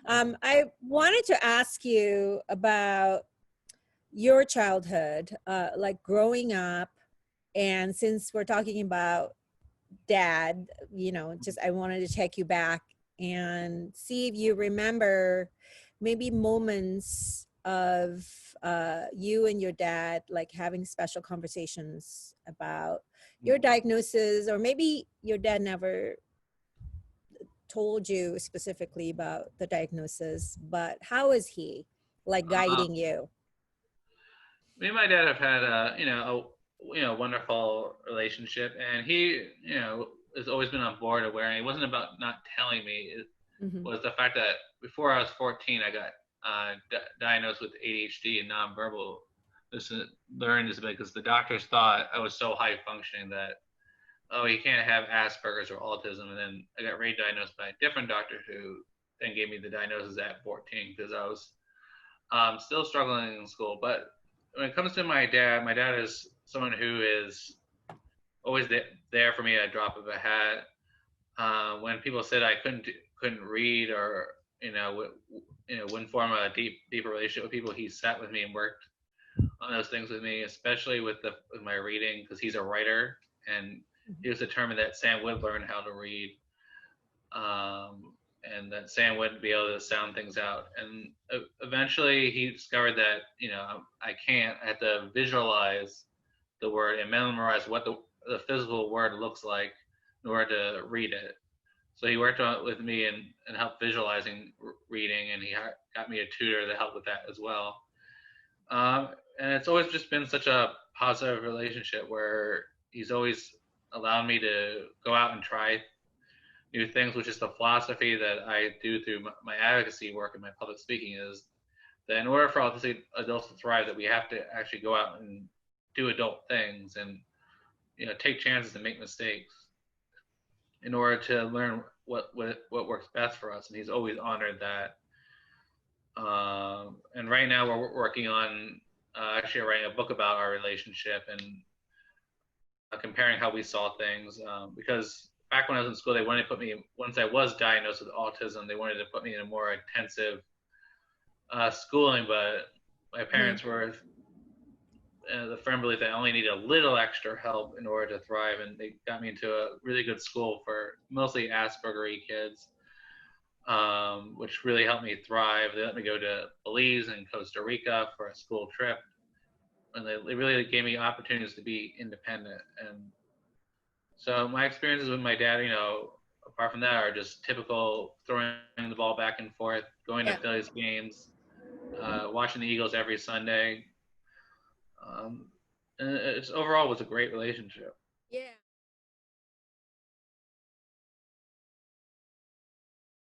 I wanted to ask you about your childhood, like growing up. And since we're talking about dad, just I wanted to take you back and see if you remember maybe moments of you and your dad like having special conversations about your diagnosis, or maybe your dad never told you specifically about the diagnosis, but how is he like guiding you? Me and my dad have had a wonderful relationship, and he has always been on board aware. And it wasn't about not telling me. It Hmm. was the fact that before I was 14, I got diagnosed with ADHD and nonverbal learning disability because the doctors thought I was so high functioning that, oh, you can't have Asperger's or autism. And then I got re-diagnosed by a different doctor who then gave me the diagnosis at 14 because I was still struggling in school. But when it comes to my dad is someone who is always there for me at a drop of a hat. When people said I couldn't read, or wouldn't form a deeper relationship with people, he sat with me and worked on those things with me, especially with my reading, because he's a writer, and he was determined that Sam would learn how to read, and that Sam would be able to sound things out. And eventually, he discovered that I can't. I have to visualize the word and memorize what the physical word looks like in order to read it. So he worked on it with me and helped visualizing reading, and he got me a tutor that helped with that as well. And it's always just been such a positive relationship where he's always allowed me to go out and try new things, which is the philosophy that I do through my advocacy work and my public speaking, is that in order for autistic adults to thrive, that we have to actually go out and do adult things and take chances and make mistakes in order to learn what works best for us. And he's always honored that. And right now we're working on actually writing a book about our relationship and comparing how we saw things. Because back when I was in school, they wanted to put me, once I was diagnosed with autism, they wanted to put me in a more intensive schooling, but my parents were the firm belief that I only needed a little extra help in order to thrive, and they got me into a really good school for mostly Asperger kids, which really helped me thrive. They let me go to Belize and Costa Rica for a school trip, and they really gave me opportunities to be independent. And so my experiences with my dad, apart from that, are just typical throwing the ball back and forth, going to Yeah. Phillies games, watching the Eagles every Sunday. And it's overall was a great relationship.